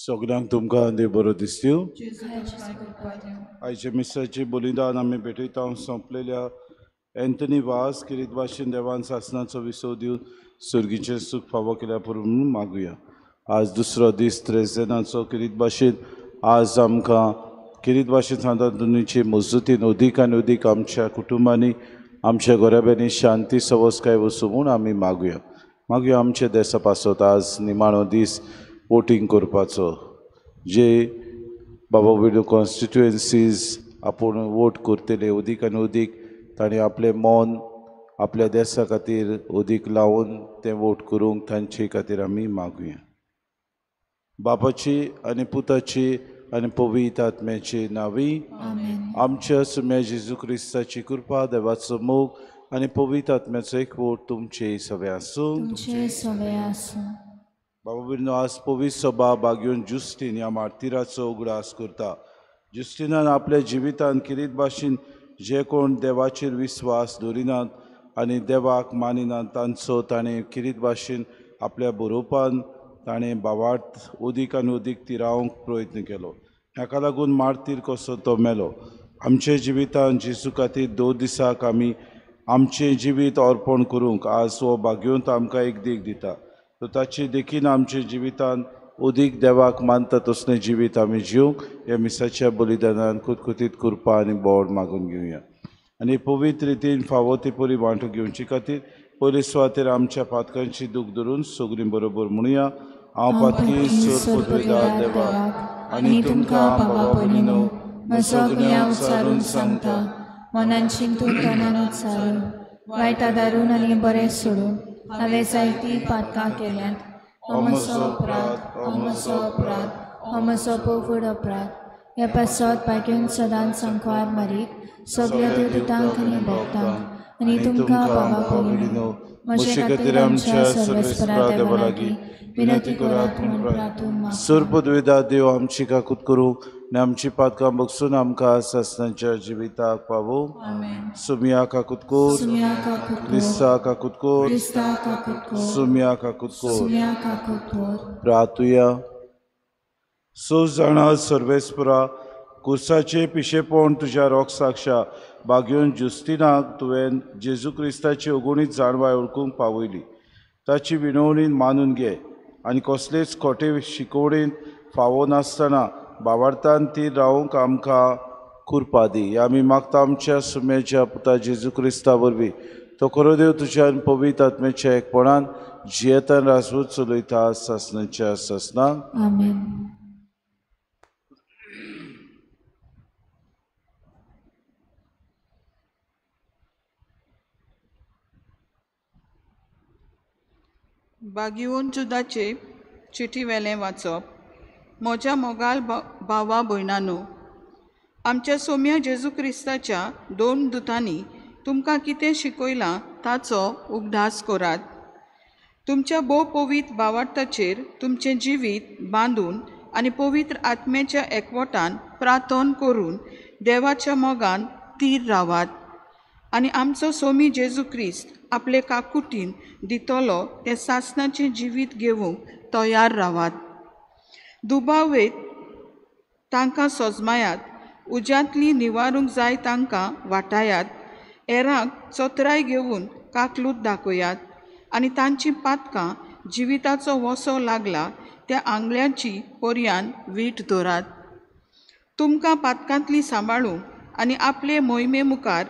सगळ्यांक तुमकां देव बरो दीस दिवं. आयचे मिसाचे बलिदान आमी भेटयता सोंपलेल्या एंथनी वास किरीत भाशेन देवान सासनाचो विसव दिवन सर्गीचें सूख फावो केल्या पुरून मागुया. आज दुसरो दीस त्रेसेनाचो किरीत भाशेन आज आमकां किरीत भाशेन सांगता दुनीचे मजतीन अदीक आनी अदीक आमच्या कुटुंबांनी आमच्या घराब्यांनी शांती सवस्काय वचूं म्हूण आमी मागुया आमचे देशा पासत आज निमाणो दीस वोटींग करपाचो. जे बाबा विडो कॉन्स्टिट्युएन्सीज आपूण वोट करतले अदीक आनी अदीक ताणें आपलें मन आपल्या देशा खातीर अदीक लावन तें वोट करूंक तांचे खातीर आमी मागुया. बापाची आनी पुताची आनी पवित्र आत्म्याची नांवी. आमच्या सुम्या जेजू क्रिस्ताची कृपा देवाचो मोग आनी पवित्र आत्म्याचो एकवोट तुमचे सगळे आसूं. बाबा बिरनो आज पवित्र सभा बागेवन जुस्टीन ह्या मार्तिराचो उगडास करता. जुस्टिनान आपल्या जिवितान किरीत भाशेन जे कोण देवाचेर विस्वास दवरिनात आनी देवाक मानिनात तांचो ताणें किरीत भाशेन आपल्या बरोवपान ताणें बावार्थ अदीक आनी अदीक तिरावंक प्रयत्न केलो. हेका लागून मार्तीर कसो तो मेलो. आमचे जिवितान जेजू खातीर 2 दिसाक आमी आमचें जिवीत अर्पण करूंक आज हो बागेवंत आमकां एक देख दिता. तो ताचे देखीन आमच्या जिवितान अदीक देवाक मानता तसलें जिवीत आमी जिवंक ह्या मिसाच्या बलिदानान कुतकुतीत कृपा आनी बोड मागून घेवया. आनी पवित्र रितीन फावो ती परी वांटो घेवचे खातीर पयले सुवातेर आमच्या पातकांची दूख धरून सगळीं बरोबर म्हणुया. हांव पातकी सोर पदवेदार देवाक आनी तुमकां बाबा भयणीनो सगळ्यांक उच्चारून सांगता मनान चिंतून तनान उच्चारून वायट आदारून आनी बरें सोडून हांवें जायतीं पातकां केल्यात. हो म्हजो अपराध हो म्हजो पोगूड अपराध. ह्या पासत बागेवन सदांच सांकवार मारीत सगळ्या देवदूतांक आनी भक्तांक आनी तुमकां बाबा भयणीनो म्हजे खातीर आमच्या सर्वेस्परा देवा लागीं विनंती करात म्हूण प्रार्थून मागता. सोर पदवेदार देव आमची काकूत करूं आनी आमची पातकां बगसून आमकां सासणाच्या जिविताक पावो. सुमिया काकूत कोर क्रिस्ता काकूत कोर सुमिया काकूत कोर. प्रार्थुया. सो जाणा सर्वेस्परा कुर्साचे पिशेपण तुज्या रोग साक्षा बागेवन जुस्तिनाक तुवें जेजू क्रिस्ताची अगोणीत जाणवाय ओळखूंक पावयली. ताची विणवणीन मानून घे आनी कसलेच खोटे शिकवणेंत फावो नासतना बावार्थान ती रावूंक आमकां कृपा दी. आमी मागता आमच्या सुम्याच्या पुता जेजू क्रिस्ता वरवीं तो खरो देव तुज्यान पवित्र आत्म्याच्या एकपणान जियेतान राजवूत चलयता सासणाच्या सासणाक. आमेन. बागीवन जुदाचे चिठी वेलें वाचप. म्हज्या मोगाल भावा भयणांनो, आमच्या सोम्या जेजू क्रिस्ताच्या 2 दुतांनी तुमकां कितें शिकयलां ताचो उगडास करात. तुमच्या भोव पवित्र भावार्थाचेर तुमचें जिवीत बांदून आनी पवित्र आत्म्याच्या एकवटान प्रार्थना करून देवाच्या मोगान थीर रावात. आनी आमचो सोमी जेजू क्रिस्त आपले काकुटीन दितलो तें सासणाचें जिवीत घेवंक तयार रावात. दुबावेत तांकां सोजमायात. उज्यांतली निवारूंक जाय तांकां वाटायात. हेरांक चोत्राय घेवन काकलूत दाखयात आनी तांची पातकां जिविताचो वसो लागला त्या आंगल्यांची पर्यान वीट धरात. तुमकां पातकांतली सांबाळूंक आनी आपले मोहिमे मुखार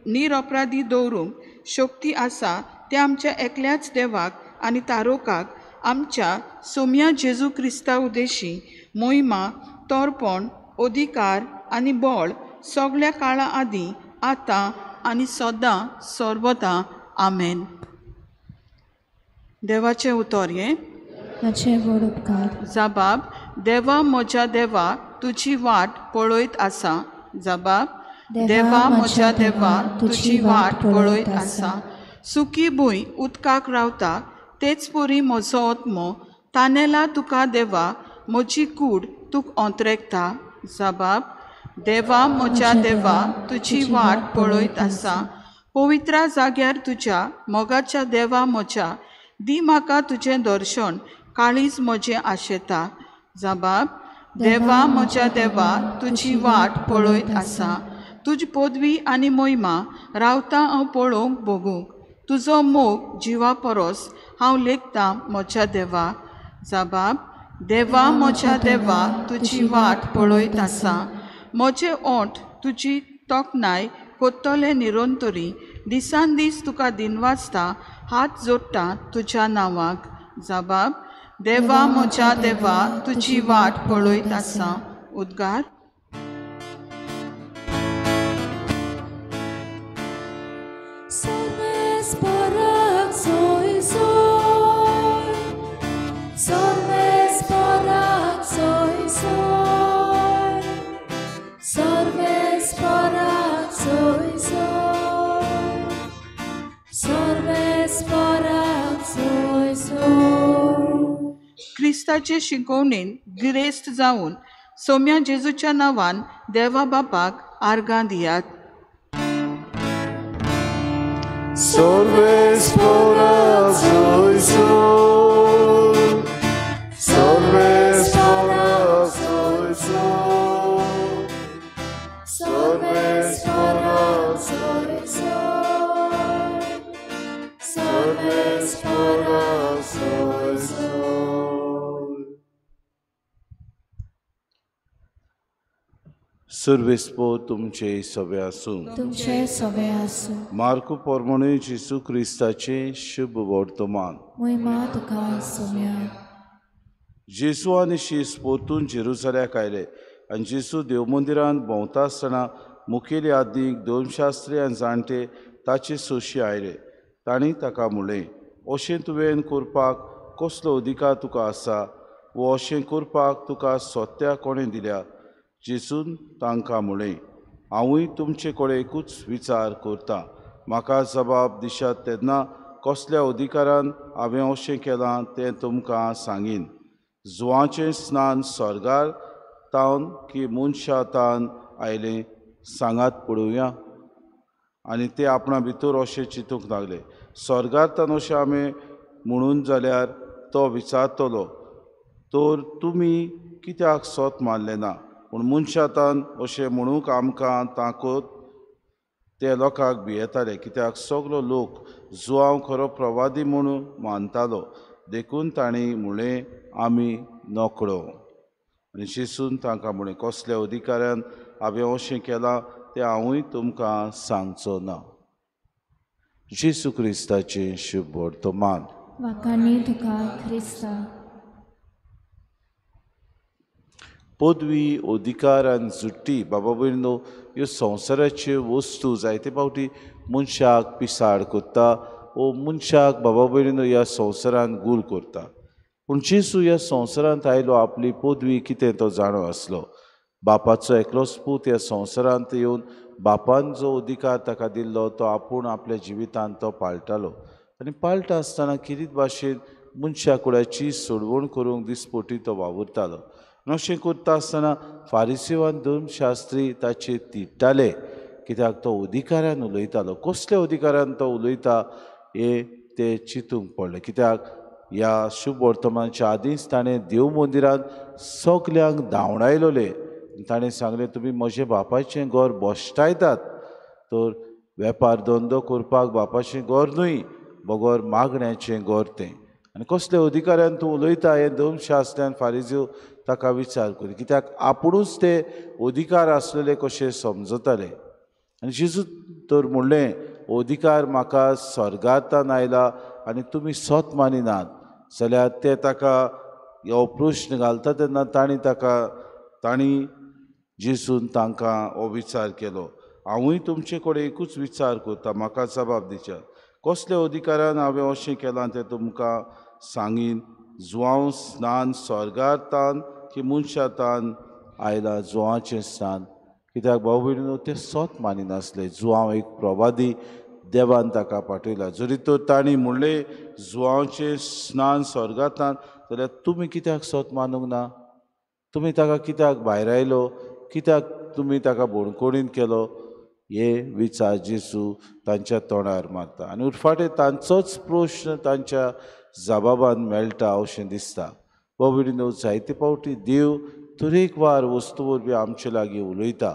निरअपराधी दवरूंक शक्ती आसा त्या आमच्या एकल्याच देवाक आनी तारोकाक आमच्या सोम्या जेजू क्रिस्ता उदेशी मोहिमा तोरपण अधिकार आनी बळ सगळ्या काळा आदीं आतां आनी सदां सर्वदा. आमेन. देवाचें उतर हे जबाब. देवा म्हज्या देवा तुजी वाट पळयत आसा. जबाब. देवा म्हज्या देवा तुजी वाट पळयत आसा. सुकी भूंय उदकाक रावता तेच परी म्हजो आत्मो तानेला तुका देवा म्हजी कूड तुक ऑंत्रेकता. जबाब. देवा म्हज्या देवा तुजी वाट पळयत आसा. पवित्रा जाग्यार तुज्या मोगाच्या देवा म्हज्या दी म्हाका तुजें दर्शन काळीज म्हजें आशेता. जबाब देवा म्हज्या देवा तुजी वाट पळयत आसा तुज पदवी आनी मोहिमा रावता हांव पळोवंक बगूंक तुजो मोग जिवा परोस हांव लेखतां म्हज्या देवा जबाब देवा म्हज्या देवा तुजी वाट पळयत आसा म्हजे ओंठ तुजी तोखणाय कोत्तले निरोंतरी दिसान दीस तुका दिनवासता हात जोडटा तुज्या नांवाक जबाब देवा म्हज्या देवा तुजी वाट पळयत आसा उद्गार Sormes parak soy soy, sormes parak soy soy, sormes parak soy soy, sormes parak soy soy. क्रिस्ताचे शिकवणेन गिरेस्त जावन सोम्या जेजूच्या नांवान देवा बापाक आर्गां दियात Sorves parak soy soy, sorves parak soy soy, Sormes parak soy soy, sormes parak soy soy. सर्वेस्पो तुमचे सवे आसूं तुमचे सवे आसूं मार्क पोरमोणे जेसू क्रिस्ताचे शुभ वर्तमान मोहिमा तुका सोम्या जेसू आनी शीस परतून जेरुसल्याक आयले आनी जेसू देव मंदिरांत भोंवता आसतना मुखेली आदीक दोन शास्त्री आनी जाणटे ताचे सोशी आयले तांणी ताका म्हणलें अशें तुवें करपाक कसलो अधिकार तुका आसा वो अशें करपाक तुका सोत्या कोणें दिल्या जेसून तांकां म्हणलें हांवूय तुमचे कडेन एकूच विचार करतां म्हाका जबाब दिशात तेन्ना कसल्या अधिकारान हांवें अशें केलां तें तुमकां सांगीन जुवांचें स्नान स्वर्गार तावन की मनशातान आयलें सांगात पळोवया आनी ते आपणा भितर अशें चिंतूंक लागले स्वर्गांतान अशें हांवें म्हणून जाल्यार तो विचारतलो तर तुमी कित्याक सोत मारलें ना पूण मनशातान अशें म्हणूंक आमकां ताकत ते लोकांक भियेताले कित्याक सगलो लोक जुवांव खरो प्रवादी म्हणून मानतालो देखून तांणी म्हणलें आमी नोकळो आनी शिसून तांकां म्हणलें कसल्या अधिकाऱ्यान हांवें अशें केलां तें हांवूय तुमकां सांगचो ना जेसू क्रिस्ताचें शुभ वर्तमान वाखाणी तुका ख्रिस्ता पदवी अधिकार आनी जुट्टी बाबा भयणो ह्यो संवसाराच्यो वस्तू जायते फावटी मनशाक पिसाड करता वो मनशाक बाबा भयणो ह्या संवसारान गूल करता पूण जेसू ह्या संवसारांत आयलो आपली पदवी कितें तो जाणो आसलो बापाचो एकलोच पूत ह्या संवसारांत येवन बापान जो अधिकार ताका दिल्लो तो आपूण आपल्या जिवितांत तो पाळटालो आनी पाळटा आसतना कितें भाशेन मनशा कुळाची सोडवण करूंक दिसपटी तो वावुरतालो अशें करता आसतना फारिसेवान दोन शास्त्री ताचेर तिडटाले कित्याक तो अधिकारान उलयतालो कसल्या अधिकारान तो उलयता हे ते चिंतूंक पडलें कित्याक ह्या शुभ वर्तमानाच्या आदींच ताणें देव मंदिरांत सगल्यांक धांवडायलोले ताणें सांगलें तुमी म्हजें बापाचें घर बोश्टायतात तर वेपार धंदो करपाक बापाचें घर न्हय बगर मागण्याचें घर तें आनी कसल्या अधिकाऱ्यान तूं उलयता हे दोन शास्त्र्यान फारिजीव ताका विचार करी कित्याक आपुणूच ते अधिकार आसलेले कशे समजताले आनी जेजू तर म्हणलें अधिकार म्हाका स्वर्गांतान आयला आनी तुमी सोत मानिनात जाल्यार ते ताका हो प्रश्न घालता तेन्ना तांणी जेजून तांकां हो विचार केलो हांवूय तुमचे कडेन एकूच विचार करता म्हाका जबाब दिच्यात कसल्या अधिकारान हांवें अशें केलां तें तुमकां सांगीन जुवांव स्नान स्वर्गांतान की मनशातान आयलां जुवांचें स्नान कित्याक भाव भयणीनो ते सोत मानिनासले जुवांव एक प्रवादी देवान ताका पाठयला जरी तर तांणी म्हणलें जुवांवचें स्नान स्वर्गांतान जाल्यार तुमी कित्याक सोत मानूंक ना तुमी ताका कित्याक भायर आयलो कित्याक तुमी ताका बोणकोणीन केलो हे विचार जेजू तांच्या तोंडार मारता आनी उरफाटें तांचोच प्रश्न तांच्या जबाबान मेळटा अशें दिसता बोविडीनो जायते पावटी देव तरेकवार वस्तू वरवीं आमचे लागीं उलयता.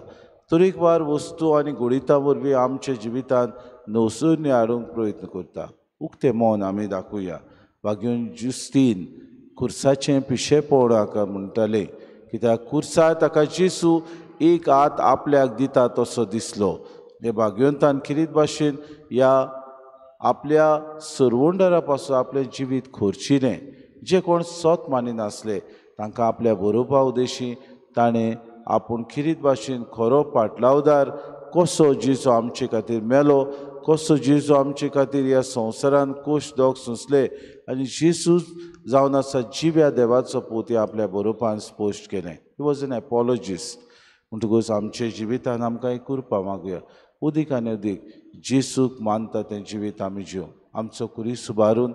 तरेकवार वस्तू आनी गुणितां वरवीं आमच्या जिवितांत नवसुर्णी हाडूंक प्रयत्न करता. उक्तें मौन आमी दाखोवया. वागून जुस्तीन खुर्साचें पिशें पळोवनाका म्हणटाले, कित्याक खुर्सार ताका जेसू एक हात आपल्याक दिता तसो दिसलो. हे भाग्यवंतान खिरीत भाशेन ह्या आपल्या सरवंडरा पासून आपलें जिवीत खोरचिलें. जे कोण सोत मानिनासले तांकां आपल्या बरोवपा उदेशी ताणें आपूण खिरीत भाशेन खरो पाटलावदार कसो जेजू आमचे खातीर मेलो, कसो जेजू आमचे खातीर ह्या संवसारान कश्ट दोग सोंसले आनी जेजू जावन आसा जिव्या देवाचो पूत हें आपल्या बरोवपान स्पश्ट केलें. He was an apologist. म्हणटकूच आमच्या जिवितान आमकां एक करपा मागुया. उदीक आनी उदीक जेसूक मानता तें जिवीत आमी जिवं. आमचो कुरीस उबारून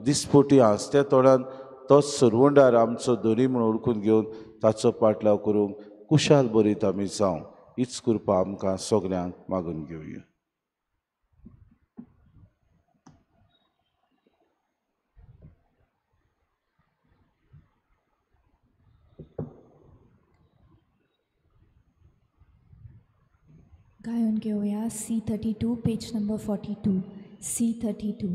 दिसपोटी हांसत्या तोंडान तोच सरवंडार आमचो दोरी म्हूण ओळखून घेवन ताचो पाटलाव करूंक कुशाल बरीत आमी जावं. हीच कृपा आमकां सगल्यांक मागून घेवया. गायन घेऊया C32 page number 42. C32.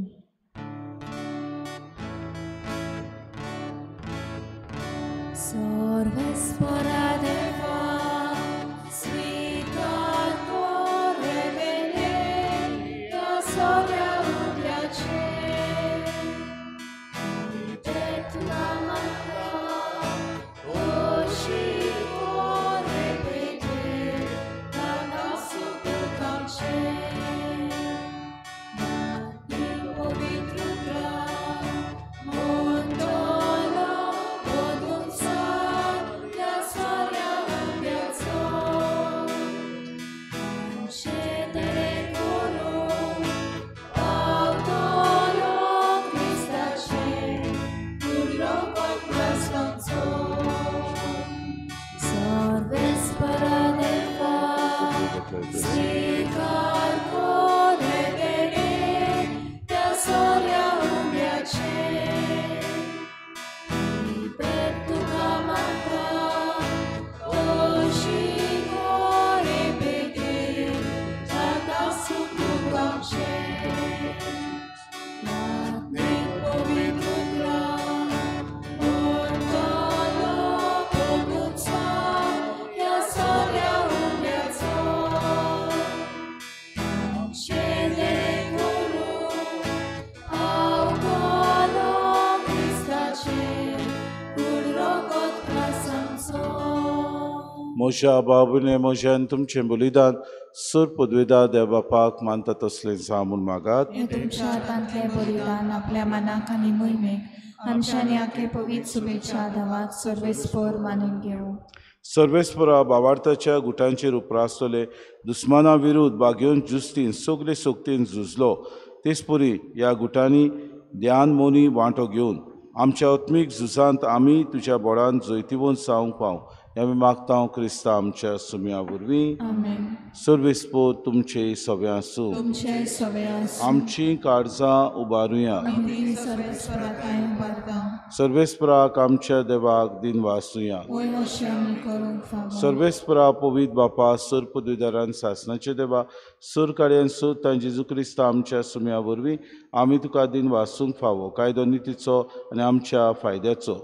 Sorvespora deva svitar corre bene da soria ubiacetet la manca oshi corre bene da nasu kukamche ni povitrutra mondolo odunsa ya soria ubiaco cedere coro autolo Cristace urlo podclasonzo Sorves paradeva svicar corre bene da soria ubiace libertu camata oshi corre bene da sucumbace Matni povitrutra Mortalo podunca ja soria ubiaco Cedere coro autolo Cristace curro kot prasamso म्हज्या बाबूने म्हज्यान तुमचें बलिदान सूर पदवेदार देवबापाक मानता तसलें जा म्हूण मागात. हे तुमच्या हातांतले बलिदान आपल्या मनाक आनी मोहिमेक आमच्यानी आखे पवित्र शुभेच्छा धावाक सर्वेस्पर मानून घेवं. सर्वेस्परा भावार्थाच्या गुटांचेर उपरासतले दुस्माना विरुद्ध बागेवन जुस्तीन सगले सोक्तीन झुजलो. तेच परी ह्या गुटांनी ध्यान मोनी वांटो घेवन आमच्या आत्मीक झुजांत आमी तुज्या बोडान जैतिवंत जावंक पाव आमी मागता क्रिस्ता आमच्या सुम्या वरवीं. आमेन. सर्वेस्पर तुमचे सवे आसूं. तुमचे सवे आसूं. आमची काळजां उबारुया. आमी सर्वेस्पराकाय उबारता. सर्वेस्पराक आमच्या देवाक दिन वासूया. वय अशें आमी करूंक फावो. सर्वेस्परा पवित्र बापा सर पदवीदारान सासणाचे देवा सर काड्यान सोद जेजू क्रिस्ता आमच्या सुम्या वरवीं आमी तुका दिन वासूंक फावो कायदो नितीचो आनी आमच्या फायद्याचो.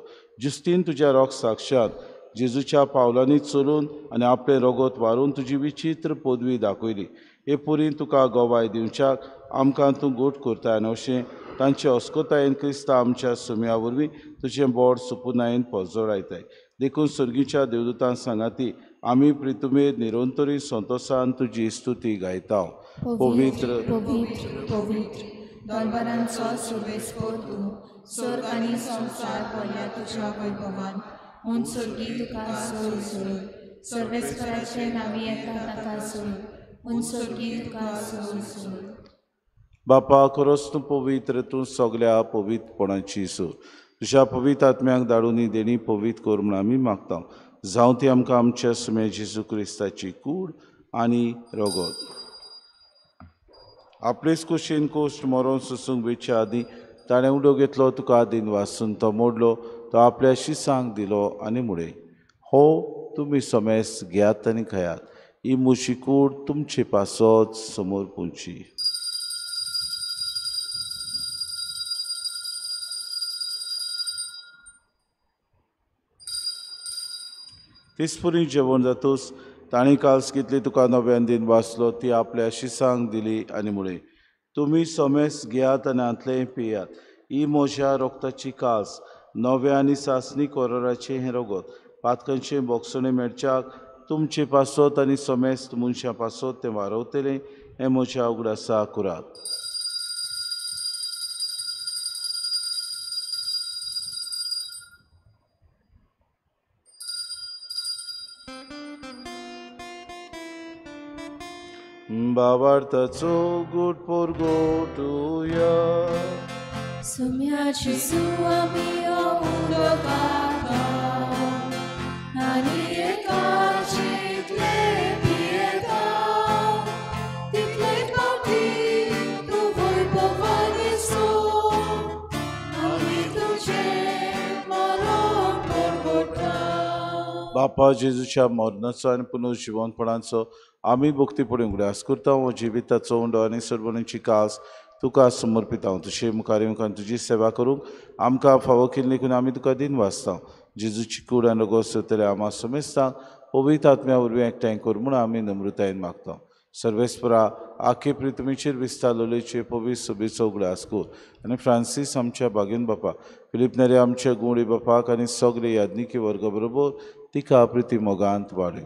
जुस्तीन तुज्या रोग साक्षात जेजूच्या पावलांनी चलून आनी आपले रगत वारून तुजी विचित्र पदवी दाखयली. हे पुरी तुका गोवाय दिवच्याक आमकां तूं गोट करता आनी अशें तांचे अस्कोतायेन क्रिस्ता आमच्या सुम्या वरवीं तुजें बोड सुपुनायेन पोजोड आयताय. देखून सर्गीच्या देवदूतां सांगाती आमी प्रितुमेर निरंतरी संतोशान तुजी स्तुती गायता. पवित्र पवित्र पवित्र दरबारांचो सर्वेस्पर तूं सर्ग आनी संवसार पडल्या तुज्या वैभवान म्हूण सर्गी तुका सोय सोय सर्वेस्पराचे नावी येता ताका सोय म्हूण सर्गी तुका सोय सोय. बापा खरोच तूं पवित्र तूं सगल्या पवित्रपणाची सूर तुज्या पवित्र आत्म्याक धाडून देणी पवित्र कर म्हूण आमी मागता. जावं ती आमकां आमच्या सुमे जेजू क्रिस्ताची कूड आनी रगत आपलेच कुशीन कोश्ट मरोन सुसूंक वेच्या आदीं ताणें उडो घेतलो तुका दिन वाचून तो मोडलो तो आपल्या शिसांक दिलो आनी मुळे हो तुमी सोमेस घेयात आनी खयात ही मुशी कूड तुमचे पासत समोर पोवची. तिसपुरी जेवण जातूस तांणी काल्स कितली तुका नव्यान दिन वाचलो ती आपल्या शिसांक दिली आनी मुळे तुमी सोमेस घेयात आनी आंतले पियात ही म्हज्या रोगताची कास नव्या आनी सासणीक वराराचें हें रगत पातकांचे बोगसणे मेळच्याक तुमचे पासत आनी सोमेस मनशां पासत तें वारवतलें हें म्हज्या उगडासा कुरात. भावार्थाचो गोड पोरगोटुया सुम्याची सुवामी उंडो काका आनी एकाचेतले पियेता तितले पापी तूं वैभवानी सो आमी तुजे मरण परगोटा. बापा जेजूच्या मरणाचो आनी पुनर्जिवनपणाचो आमी भक्ती पडून उगडास करता हो जिविताचो उंडो आनी सर्वणीची कास तुका समर्पिता हांव तुजे मुखार येवंक तुजी सेवा करूंक आमकां फावो केल्ली देखून आमी तुका दिन वाचता. जेजूची कूड आनी रगत सतले आमा समेस्तांक पवित्र आत्म्या वरवीं एकठांय कर म्हूण आमी नम्रतायेन मागता. सर्वेस्परा आखे प्रितमेचेर विस्तार लोलयेचे पवित्र सभेचो उगडास कर आनी फ्रांसीस आमच्या बागेन बापा फिलीप नेरे आमच्या गुवळी बापाक आनी सगळे याज्ञिकी वर्गा बरोबर तिका प्रिती मोगांत वाडय.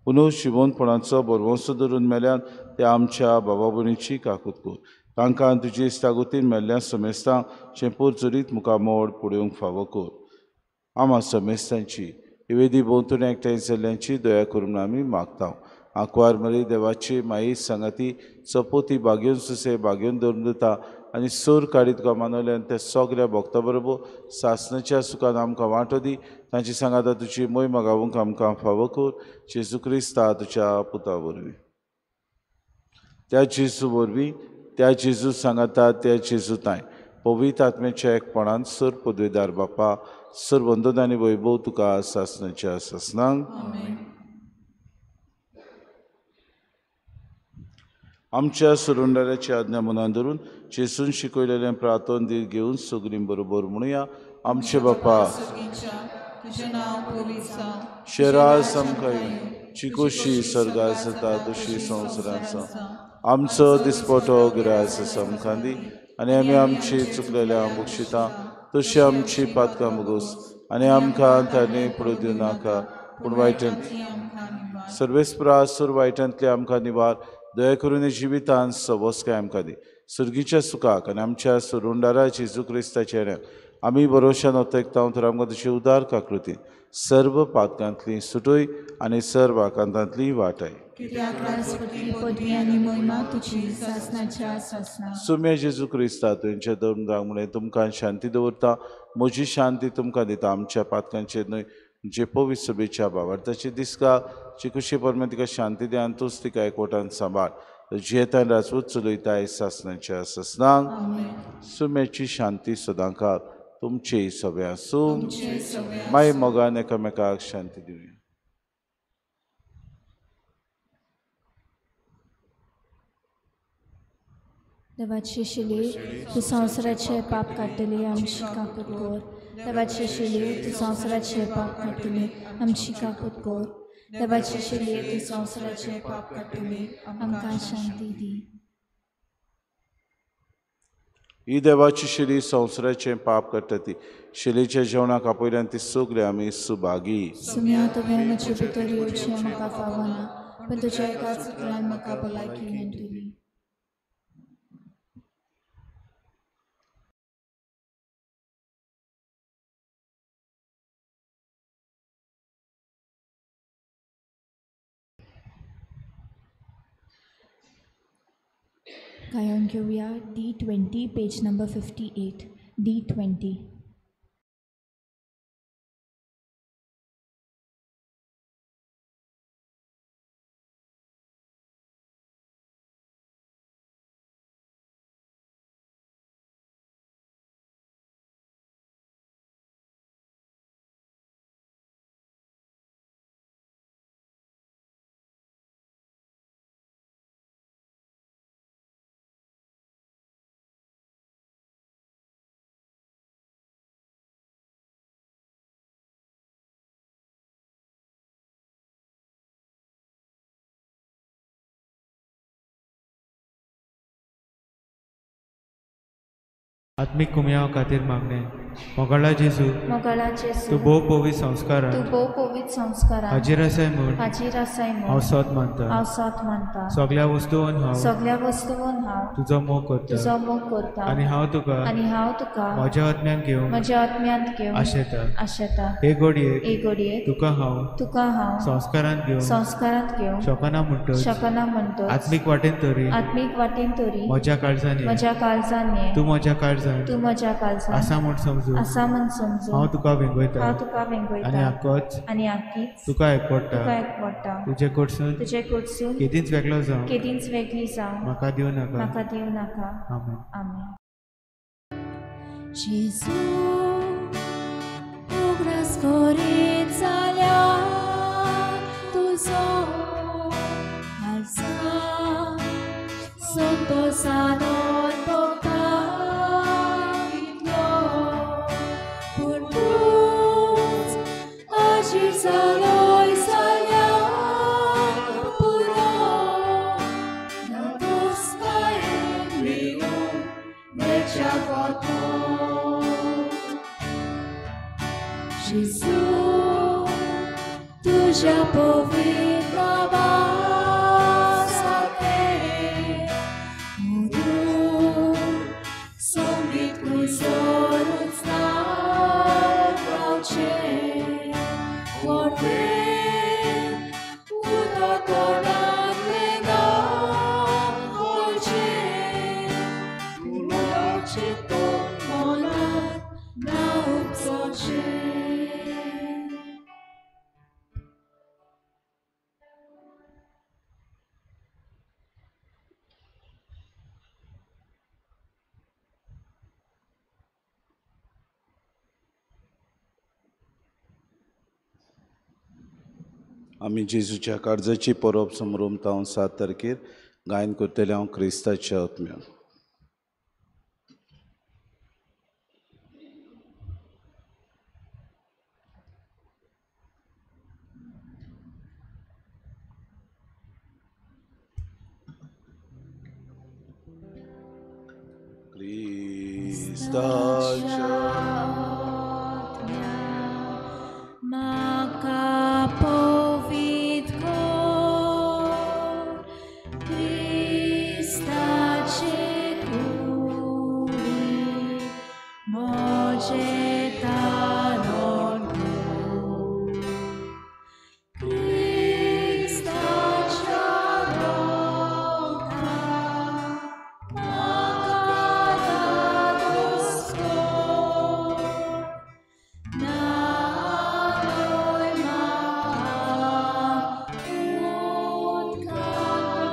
पुनर्जिवनपणाचो बरवंसो धरून मेल्यान ते आमच्या बाबा भयणीची काकूत कर तांकां तुजी इश्टागतीन मेल्ल्या समेस्तांक चेंपूर चुरीत मुखामोड पळोवंक फावो कर. आमा समेस्तांची इवेदी भोंवतणी एकठांय जाल्ल्यांची दया करून आमी मागता. आंकवार मरी देवाची माई सांगाती चपोती बागेवन सुसे बागेवन धरून दिता आनी सूर काडीत मानवल्यान त्या सगळ्या भक्तां बरोबर सासणाच्या सुखान आमकां वांटो दी तांची सांगाता तुजी मोय मागावंक आमकां फावो कर जेजू क्रिस्ता तुज्या पुता वरवीं. त्या जेजू वरवीं त्या जेजू सांगाता त्या जेजू ताय पवित्र आत्म्याच्या एकपणान सर पदवेदार बापा सर वंदन आनी वैभव तुका सासणाच्या सासणांक. आमच्या सुरुंडाऱ्याची आज्ञा मनान धरून जेजून शिकयलेलें प्रार्थन दीत घेवन सगळीं बरोबर म्हणुया. आमचे बापा तुजें नांव पवित्र जावं शेराळ समकाय चिकोशी सर्गार जाता तशी संवसारांत आसा आमचो दिसपटो गिरायस समखांदी आनी आमी आमची चुकलेल्या बक्षिता तशी आमची पातकां मुगोस आनी आमकां तांणी पडू दिवं नाका पूण वायटांतली सर्वेस्परा सुर वायटांतली आमकां निवार दया करून जिवितांत सवस्काय आमकां दी सुर्गीच्या सुखाक आनी आमच्या सुरुंडारा जेजू क्रिस्ताच्या येण्याक आमी भरोशान वतयकता तर आमकां तुजी उदार काकृती सर्व पातकांतली सुटोय आनी सर्व आकांतांतली वाटाय. पदवी आनी महिमा तुजी सासणाच्या सासणां. सुम्या जेजू क्रिस्ता तुमच्या धर्मदाग म्हणे तुमकां शांती दवरता म्हजी शांती तुमकां दिता आमच्या पातकांचेर न्हय जे पवित्र सभेच्या भावार्थाची दिसका चिकुशी परमे तिका शांती दे आनी तूंच तिका एकवटान सांबाळ जेतान राजपूत चलयताय सासणाच्या सासणांक. सुम्याची शांती सदांकाळ तुमचे सगळे आसूं माय मोगान एकामेकाक शांती दिवया. देवाची शिली तूं संवसाराचे पाप काडटली आमची काकूत कर. देवाची शिली तूं संवसाराचे पाप काडटली आमची काकूत कर. देवाची शिली तूं संवसाराचे पाप काडटली आमकां शांती दी. ही देवाची शिली संवसाराचें पाप काडटा ती शिलीच्या जेवणाक आपयल्यान ती सगळे आमी सुभागी. सुम्या तुवें म्हजे भितर येवचें म्हाका फावना पण तुज्या एकाच उतरान म्हाका भलायकी मेळटली. गायन घेऊया D20 पेज नंबर 58 D20. आत्मिक कुमयाव खातीर मागणे मोगाळा जेजू मोगाळा तू जेजू भोव पवित तू संस्कारात भोव पवित संस्कारान हाजीर आसाय म्हूण हाजीर आसाय हांव म्हूण सोत मानता हांव सोत मानता सगळ्या वस्तूंन हांव सगळ्या वस्तूंन हांव तुजो मोग करता तुजो मोग करता आनी हांव तुका आनी हांव तुका म्हज्या आत्म्यान घेवन म्हज्या आत्म्यांत घेवन आशेता आशेता हे घडयेक एक घडयेक तुका हांव हांव संस्कारांत घेवन संस्कारांत घेवन शोकना म्हणटच शकना म्हणटच आत्मीक वाटेन तरी आत्मीक वाटेन तरी म्हज्या काळजान ये. म्हज्या काळजान ये. तू म्हज्या काळजान तू म्हज्या काळजान आसा म्हूण समजू आसा म्हूण समजू हांव तुका वेंगयता हांव तुका आनी वेंगयता आकोच आनी आखीच तुका एकपडटा तुका एकवटा तुजे कडसून तुजे कडसून केदींच वेगळो जावं केदींच वेगळी जावं म्हाका दिवं नाका म्हाका दिवं नाका आमेन आमेन जेजू उगडास करीत जाल्यार तुजो हालसा संतोषान पूण तूंच हाजीर जालोय जाल्यार पुरो नादोसकायेन लिवून बेच्या कोतो जेजू तुझ्या पवित्र नावासाठी म्हणून संगीत कुसरूच नावाचे वरवीं उदो तोंडांतले नाम होयचें तुलाची तो मनात नाव उपसोचें आमी जेजूच्या काळजाची परब समरूमता हांव 7 तारखेर गायन करतले हांव क्रिस्ताच्या आत्म्यान. क्रिस्ताच्या म्हाका पवित कर क्रिस्ताचे कुडीत म्हजें तारण कर क्रिस्ताच्या रोगान म्हाका धादोस कर नालोय म्हाका उदकान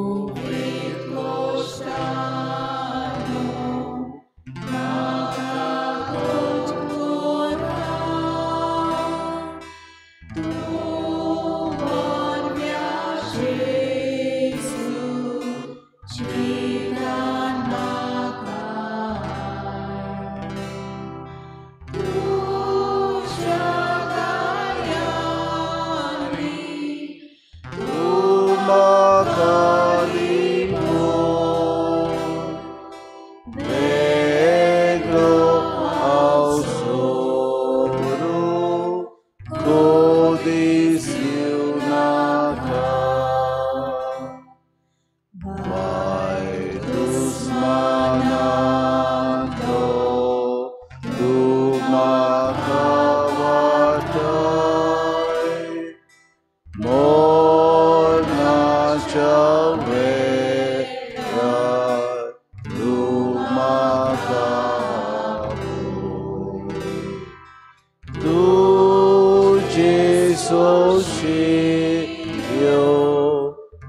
पवित गोश्टानो म्हाका गोड कोरान तूं वरव्या जेजू जितान म्हाका तुज्या गायांनी तूं म्हाका वेगळो हांव सोडूं कोदीस येवनाका. वायट दुस्मानांतलो तूं म्हाका वाटय मोरणाच्या वेळार तूं म्हाका आपय. तूं जेजूशियो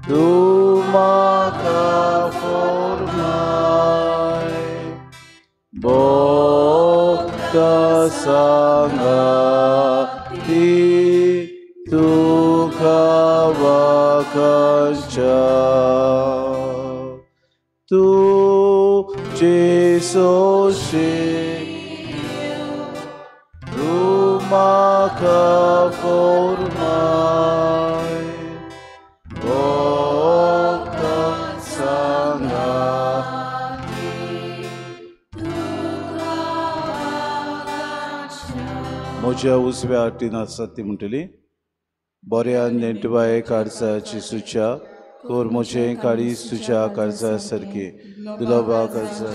तूं म्हाका फॉर्माय भोगता सांगाती तुका वाकाच्या. तूं जेजूशियो तूं म्हाका फॉर्माय भोगता म्हज्या उजव्या वाटेन आसात ती म्हणटली बऱ्यान नेटवाय काळजा जेसूच्या कोर म्हजें काळीज तुज्या काळजा सारके दुलोबा काळजा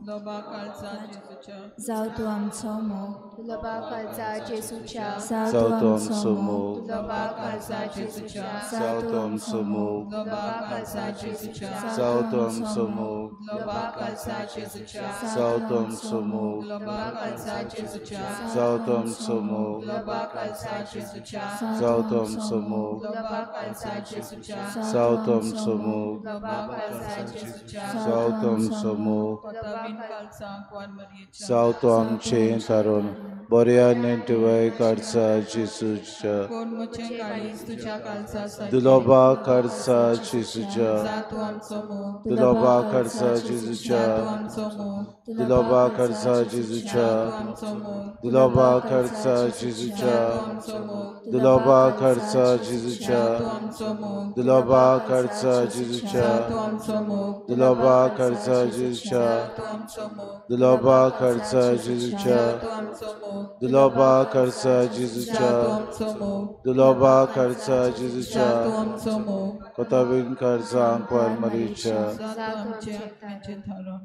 लोबा काळजा जेजूच्या जाव तूं आमचो मोग तुलोबा काळजा जेसूच्या जाव तो आमचो मोग लोबा काळजा जेजूच्या जाव तो आमचो मोग लोबा काळजा जेजूच्या जाव तो आमचो मोग लोबा काळजा जेजूच्या जाव तो आमचो मोग लोबा काळजा जेजूच्या जाव तो आमचो मोग लोबा काळजा जेजूच्या जाव तो आमचो मोग लोबा काळजा जेजूच्या जाव तो आमचो मोग लोबा काळजा जेजूच्या जाव तो आमचो मोग कोताबीन काळजा क्वान मरियेच्या जाव तो आमचें तारण बऱ्या नेटवाय काळजा जेसूच्या कोण म्हजें काळीज तुज्या काळजा सारकें दुलोबा काळजा जेसूच्या जा तूं आमचो मोग दुलोबा काळजा जेसूच्या तूं आमचो मोग दुलोबा काळजा जेसूच्या आमचो मोग दुलोबा काळजा जेसूच्या आमचो मोग दुलोबा काळजा जेसूच्या आमचो मोग दुलोबा काळजा जेसूच्या तूं आमचो मोग दुलोबा काळजा जेसूच्या तूं आमचो मोग दुलोबा काळजा जेसूच्या तूं आमचो मोग दुलोबा काळजा जेसूच्या आमचो मोग दुलोबा काळजा जेसूच्या तूं आमचो मोग कोताबीन काळजा क्वार मरीच्या जा तूं आमचे आत्म्याचें थारोन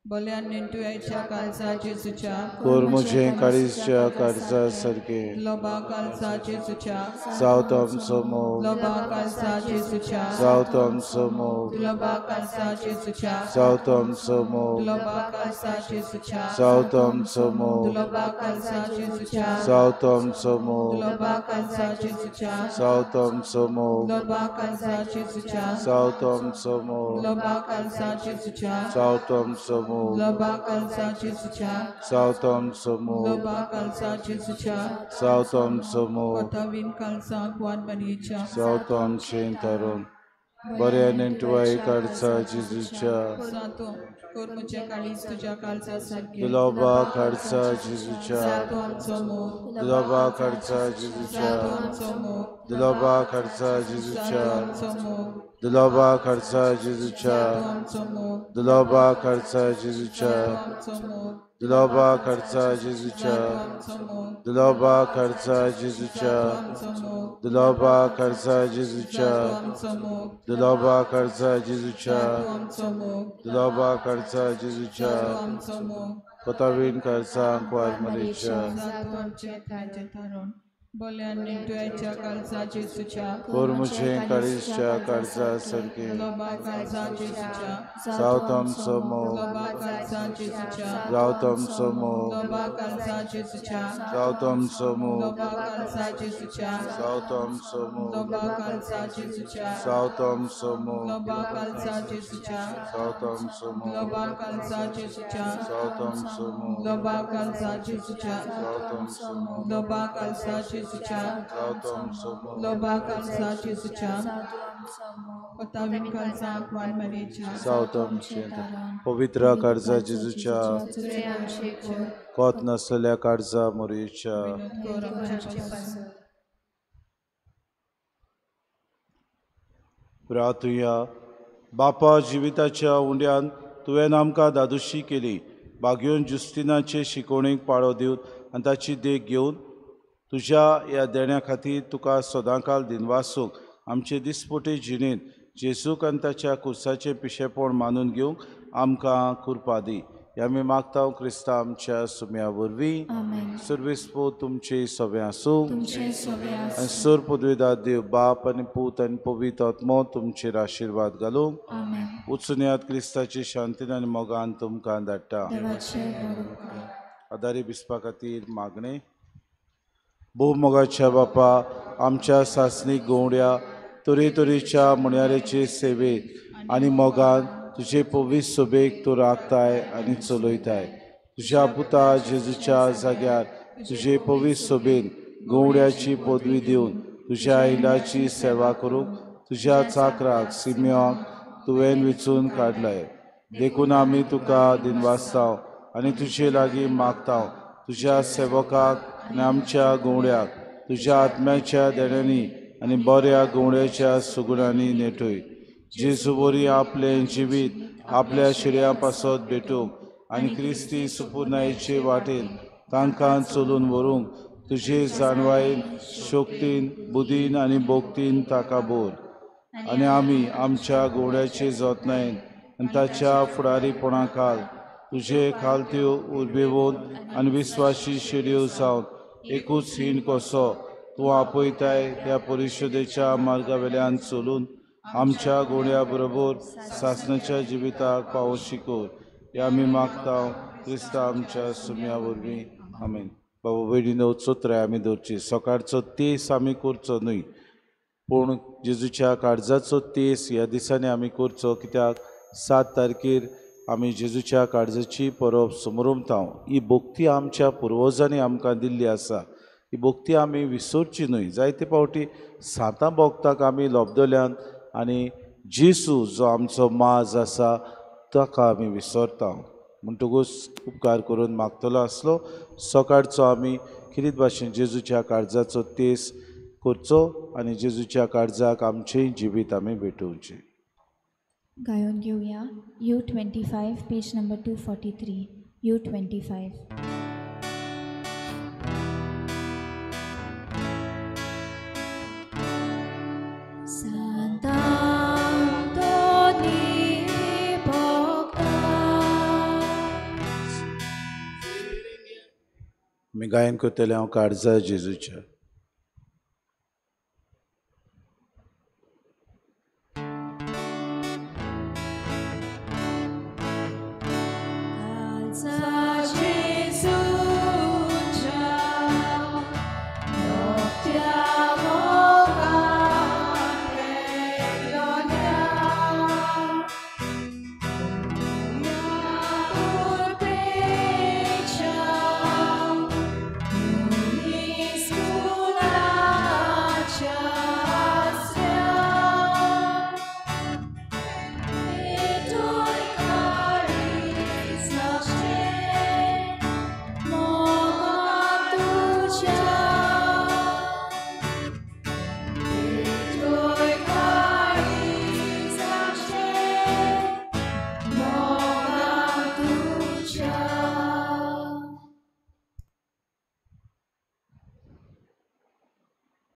बल्यान नेटुयाच्या काळजा जेजूच्या कोर म्हजें काळीजच्या काळजा सारके लोबा काळजा जेजूच्या जाव तो आमचो मोग लोबा काळजा जेजूच्या जाव तो आमचो मोग लोबा काळजा जेजूच्या जाव तो आमचो मोग लोबा काळजा जेजूच्या जाव तो आमचो मोग लोबा काळजा जेजूच्या जाव तो आमचो मोग लोबा काळजा जेजूच्या जाव तो आमचो मोग लोबा काळजा जेजूच्या जाव तो आमचो मोग लोबा काळजा जेजूच्या जाव तो आमचो मोग लोबा काळजा जेजूच्या जाव तो आमचो मोग लोबा काळजा जेजूच्या जाव तो आमचो मोग कोताबीन काळजा क्वान मरियेच्या जाव तो आमचें तारण बऱ्या नेटवाय काळजा जेसूच्या सातो कोर म्हजें काळीज तुज्या काळजा सारकें दुलोबा काळजा जेसूच्या तूं आमचो मोग दुलोबा काळजा जेसूच्या आमचो मोग दुलोबा काळजा जेसूच्या आमचो मोग दुलोबा काळजा जेसूच्या आमचो मोग दुलोबा काळजा जेसूच्या आमचो मोग दुलोबा काळजा जेसूच्या आमचो मोग दुलोबा काळजा जेसूच्या आमचो मोग दुलोबा काळजा जेसूच्या आमचो मोग दुलोबा काळजा जेसूच्या आमचो मोग दुलोबा काळजा जेसूच्या आमचो मोग कोताबीन काळजा क्वार मरीच्या जातो आमचे आत्म्याचें थारोन बल्यान नेटुयाच्या काळजा जेजूच्या कोर म्हजें काळीजच्या काळजा सारके लोबा काळजा जेजूच्या जाव तो आमचो मोग लोबा काळजा जेजूच्या जाव तो आमचो मोग लोबा काळजा जेजूच्या जाव तो आमचो मोग लोबा काळजा जेजूच्या जाव तो आमचो मोग लोबा काळजा जेजूच्या जाव तो आमचो मोग लोबा काळजा जेजूच्या जाव तो आमचो मोग लोबा काळजा जेजूच्या जाव तो आमचो मोग लोबा काळजा जेजूच्या जाव तो आमचो मोग लोबा काळजा जेजूच्या जाव तो आमचो मोग लोबा काळजा जेजूच्या कोताबीन काळजा क्वान मरियेच्या जाव तो आमचें पवित्र काळजा जेजूच्या तुझे आमचे कोर कोत नासलेल्या काळजा मरीच्या कोर आमचे पासून प्रार्थुया बापा जिविताच्या उंड्यान तुवें आमकां दादोशी केली बागयोन जुस्तिनाचे शिकवणेक पाळो दिवन आनी ताची देख घेवन तुज्या ह्या देण्या खातीर तुका सदांकाल दिनवासूंक आमचे दिसपोटे जिणेंत जेजूक आनी ताच्या कुर्साचें पिशेपण मानून घेवंक आमकां कृपा दी हे आमी मागता क्रिस्ता आमच्या सुम्या वरवीं आमेन सर्वेस्पो तुमचे सवे आसूं तुमचे सगळे आनी सर पदवीदार देव बाप आनी पूत आनी पवित्र आत्मो तुमचेर आशिर्वाद घालूंक आमेन उत्सुन्यात क्रिस्ताची शांतीन आनी मोगान तुमकां धाडटा देवाचे बरोबर कर. आदारी बिस्पा खातीर मागणे भोवमोगाच्या बापा आमच्या सासणीक गोवड्या तरेतरेच्या मुण्यारेचे सेवेक आनी मोगान तुजे पवित्र सोबेक तूं राखताय आनी चलयताय तुज्या पुता जेजूच्या जाग्यार तुजे पवित्र सोबेन गोवड्याची पदवी दिवन तुज्या आयलाची सेवा करूंक तुज्या चाकराक सिमियोक तुवें वेंचून काडलाय देखून आमी तुका दिनवासताव आनी तुजे लागीं मागताव तुज्या सेवकाक आनी आमच्या गोवड्याक तुज्या आत्म्याच्या देण्यांनी आनी बऱ्या गोवड्याच्या सुगुणांनी नेटय जेजू बरी आपलें जिवीत आपल्या शिर्या पासत भेटूंक आनी क्रिस्ती सुपुर्णायेचे वाटेन तांकां चलून व्हरूंक तुजे जाणवायेन शोक्तीन बुदीन आनी भोगतीन ताका बोर आनी आमी आमच्या घोड्याचे जतनायेन आनी ताच्या फुडारीपणा खाल तुजे खालत्यो उर्बेवून आनी विस्वासी शेडयो जावन एकूच हीण कसो तूं आपयताय त्या परिशदेच्या मार्गा वेल्यान चलून आमच्या घोड्या बरोबर सासणाच्या जिविताक पावो शिकोर हे आमी मागता क्रिस्ता आमच्या सुम्या वरवीं आमेन. बाबा भयणीनो, चोत्र्या आमी धरची. सकाळचो तेस आमी करचो न्हय, पूण जेजूच्या काळजाचो तेस ह्या दिसांनी आमी करचो, कित्याक 7 तारखेर आमी जेजूच्या काळजाची परब समरुमतांव. ही भोक्ती आमच्या पुर्वजांनी आमकां दिल्ली आसा. ही भोक्ती आमी विसरची न्हय. जायते फावटी सातां भोगताक आमी लोबदल्यान आनी जेजू जो आमचो माज आसा ताका आमी विसरता. म्हणटकूच उपकार करून मागतलो आसलो सकाळचो आमी किरीत भाशेन जेजूच्या काळजाचो तेस करचो आनी जेजूच्या काळजाक आमचें जिवीत आमी भेटोवचें. गायन घेवया U25 पेज नंबर 243. U25. मी गायन करतले हांव काळजा जेजूच्या.